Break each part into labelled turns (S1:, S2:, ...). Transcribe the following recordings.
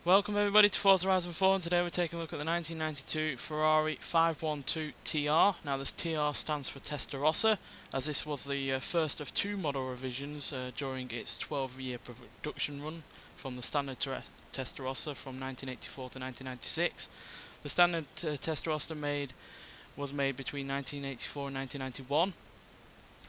S1: Welcome everybody to Forza Horizon 4, and today we're taking a look at the 1992 Ferrari 512 TR. Now this TR stands for Testarossa, as this was the first of two model revisions during its 12-year production run from the standard Testarossa from 1984 to 1996. The standard Testarossa was made between 1984 and 1991.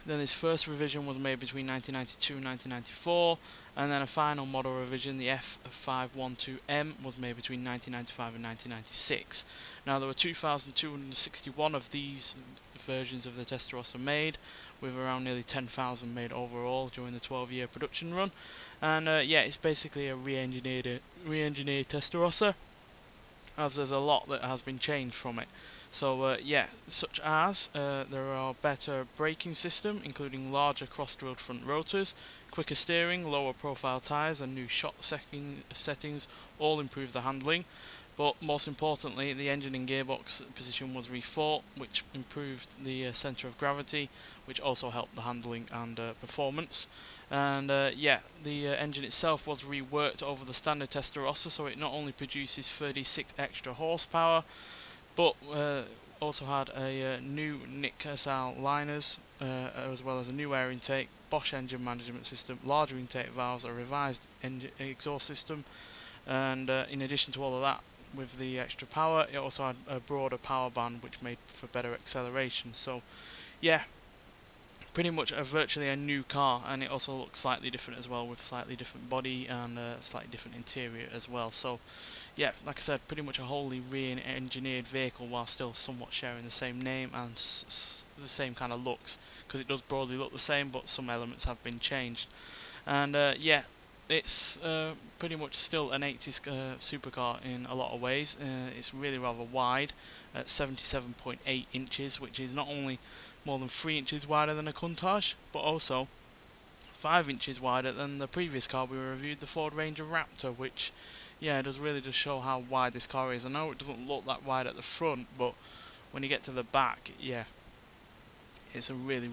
S1: Then this first revision was made between 1992 and 1994, and then a final model revision, the F512M, was made between 1995 and 1996. Now there were 2,261 of these versions of the Testarossa made, with around nearly 10,000 made overall during the 12-year production run. And yeah, it's basically a re-engineered Testarossa, as there's a lot that has been changed from it. So yeah, such as there are better braking system, including larger cross-drilled front rotors, quicker steering, lower profile tyres and new shock settings all improve the handling. But most importantly, the engine and gearbox position was rethought, which improved the centre of gravity, which also helped the handling and performance. And yeah, the engine itself was reworked over the standard Testarossa, so it not only produces 36 extra horsepower, but also had a new Nick SL liners, as well as a new air intake, Bosch engine management system, larger intake valves, a revised exhaust system, and in addition to all of that, with the extra power, it also had a broader power band which made for better acceleration. So yeah, pretty much virtually a new car, and it also looks slightly different as well, with slightly different body and slightly different interior as well. So yeah, like I said, pretty much a wholly re-engineered vehicle while still somewhat sharing the same name and the same kind of looks, because it does broadly look the same, but some elements have been changed. And yeah, it's pretty much still an 80s supercar in a lot of ways. It's really rather wide at 77.8 inches, which is not only more than 3 inches wider than a Countach, but also 5 inches wider than the previous car we reviewed, the Ford Ranger Raptor, which, yeah, it does really just show how wide this car is. I know it doesn't look that wide at the front, but when you get to the back, yeah, it's a really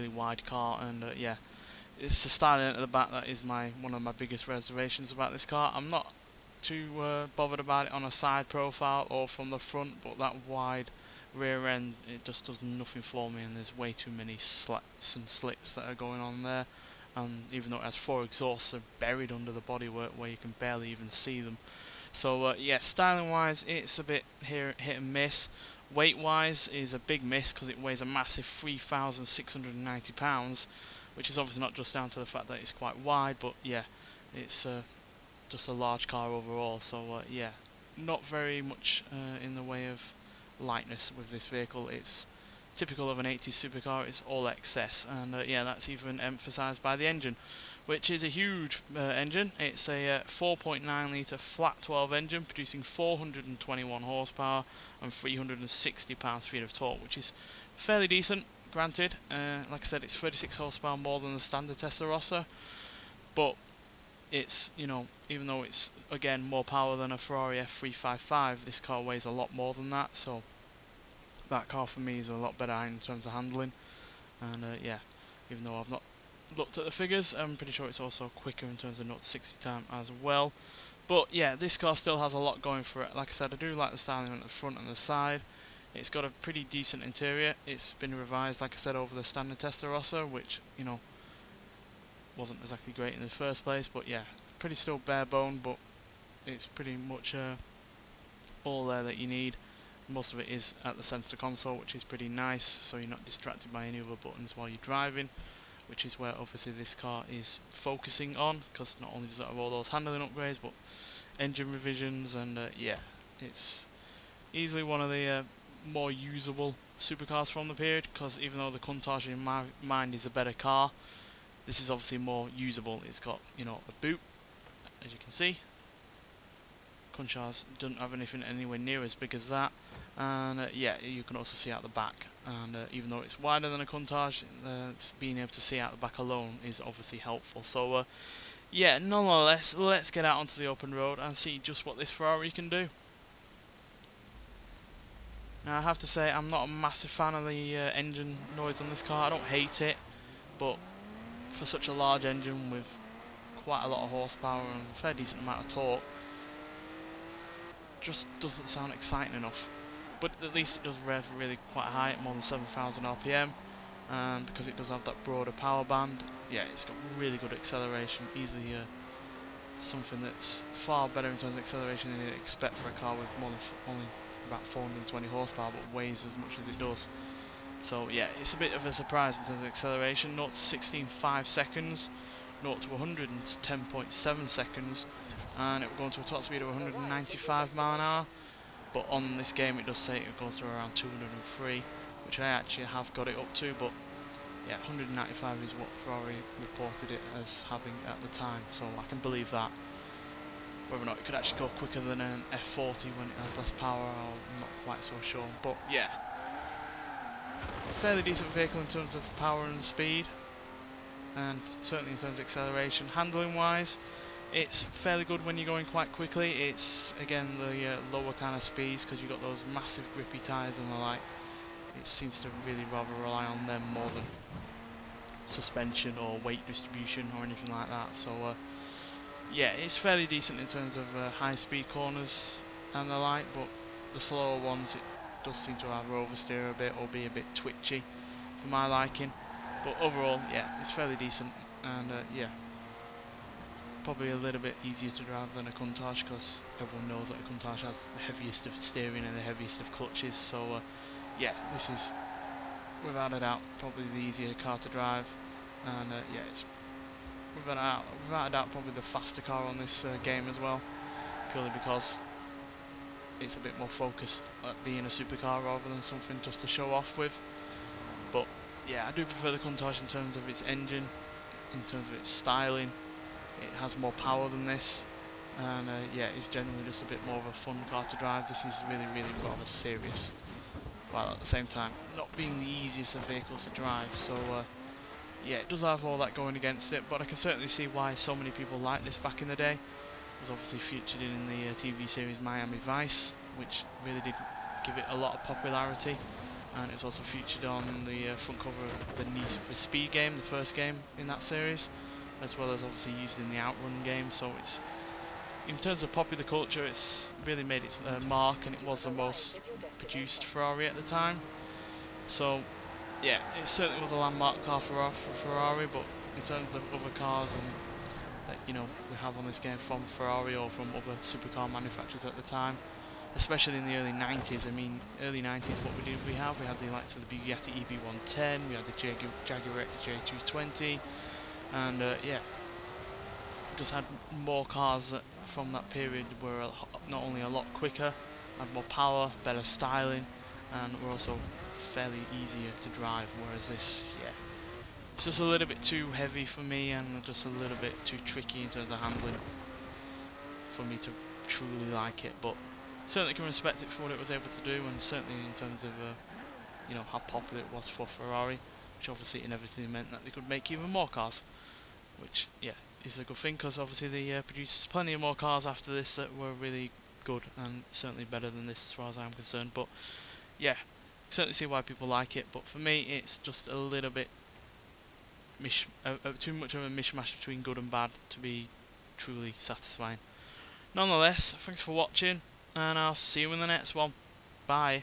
S1: wide car. And yeah, it's the styling at the back that is one of my biggest reservations about this car. I'm not too bothered about it on a side profile or from the front, but that wide rear end, it just does nothing for me, and there's way too many slats and slits that are going on there. And even though it has 4 exhausts, they're buried under the bodywork where you can barely even see them. So yeah, styling wise, it's a bit hit and miss. Weight wise is a big miss, because it weighs a massive 3,690 pounds, which is obviously not just down to the fact that it's quite wide, but yeah, it's just a large car overall. So yeah, not very much in the way of lightness with this vehicle. It's typical of an 80s supercar, it's all excess, and yeah, that's even emphasised by the engine, which is a huge engine. It's a 4.9 litre flat 12 engine producing 421 horsepower and 360 pounds-feet of torque, which is fairly decent, granted. Like I said, it's 36 horsepower more than the standard Testarossa, but it's, you know, even though it's again more power than a Ferrari F355, this car weighs a lot more than that, so that car for me is a lot better in terms of handling. And yeah, even though I've not looked at the figures, I'm pretty sure it's also quicker in terms of 0 to 60 time as well. But yeah, this car still has a lot going for it. Like I said, I do like the styling at the front and the side. It's got a pretty decent interior. It's been revised, like I said, over the standard Testarossa, which, you know, wasn't exactly great in the first place. But yeah, pretty still bare bone, but it's pretty much all there that you need. Most of it is at the centre console, which is pretty nice, so you're not distracted by any other buttons while you're driving, which is where obviously this car is focusing on, because not only does it have all those handling upgrades, but engine revisions. And yeah, it's easily one of the more usable supercars from the period, because even though the Countach in my mind is a better car, this is obviously more usable. It's got, you know, a boot, as you can see. Countach doesn't have anything anywhere near as big as that, and yeah, you can also see out the back. And even though it's wider than a Countach, being able to see out the back alone is obviously helpful. So yeah, nonetheless, let's get out onto the open road and see just what this Ferrari can do. Now I have to say, I'm not a massive fan of the engine noise on this car. I don't hate it, but for such a large engine with quite a lot of horsepower and a fair decent amount of torque, just doesn't sound exciting enough. But at least it does rev really quite high at more than 7,000 RPM, and because it does have that broader power band, yeah, it's got really good acceleration, easily something that's far better in terms of acceleration than you'd expect for a car with more than only about 420 horsepower, but weighs as much as it does. So yeah, it's a bit of a surprise in terms of acceleration. 0 to 16.5 seconds, 0 to 100 in 10.7 seconds, and it will go into a top speed of 195 mile an hour. But on this game it does say it goes to around 203, which I actually have got it up to, but yeah, 195 is what Ferrari reported it as having at the time, so I can believe that. Whether or not it could actually go quicker than an F40 when it has less power, I'm not quite so sure. But yeah, fairly decent vehicle in terms of power and speed, and certainly in terms of acceleration. Handling wise, it's fairly good when you're going quite quickly. It's again the lower kind of speeds, because you've got those massive grippy tyres and the like. It seems to really rather rely on them more than suspension or weight distribution or anything like that. So yeah, it's fairly decent in terms of high speed corners and the like, but the slower ones it does seem to either oversteer a bit or be a bit twitchy for my liking. But overall, yeah, it's fairly decent, and yeah, probably a little bit easier to drive than a Countach, because everyone knows that a Countach has the heaviest of steering and the heaviest of clutches. So yeah, this is without a doubt probably the easier car to drive, and yeah, it's without a doubt probably the faster car on this game as well, purely because it's a bit more focused at being a supercar rather than something just to show off with. But yeah, I do prefer the Countach in terms of its engine, in terms of its styling. It has more power than this, and yeah, it's generally just a bit more of a fun car to drive. This is really rather serious, while at the same time not being the easiest of vehicles to drive. So yeah, it does have all that going against it, but I can certainly see why so many people liked this back in the day. It was obviously featured in the TV series Miami Vice, which really did give it a lot of popularity, and it's also featured on the front cover of the Need for Speed game, the first game in that series, as well as obviously used in the Outrun game. So it's, in terms of popular culture, it's really made its mark, and it was the most produced Ferrari at the time. So yeah, it certainly was a landmark car for Ferrari, but in terms of other cars and that we have on this game from Ferrari or from other supercar manufacturers at the time, especially in the early 90s. I mean, early 90s, what we had the likes of the Bugatti EB110, we had the Jaguar XJ220, and yeah, we just had more cars that from that period were not only a lot quicker, had more power, better styling, and were also fairly easier to drive, whereas this, yeah, it's just a little bit too heavy for me, and just a little bit too tricky in terms of handling for me to truly like it. But certainly can respect it for what it was able to do, and certainly in terms of how popular it was for Ferrari, which obviously inevitably meant that they could make even more cars, which yeah, is a good thing, because obviously they produced plenty of more cars after this that were really good, and certainly better than this as far as I'm concerned. But yeah, certainly see why people like it, but for me it's just a little bit too much of a mishmash between good and bad to be truly satisfying. Nonetheless, thanks for watching, and I'll see you in the next one. Bye.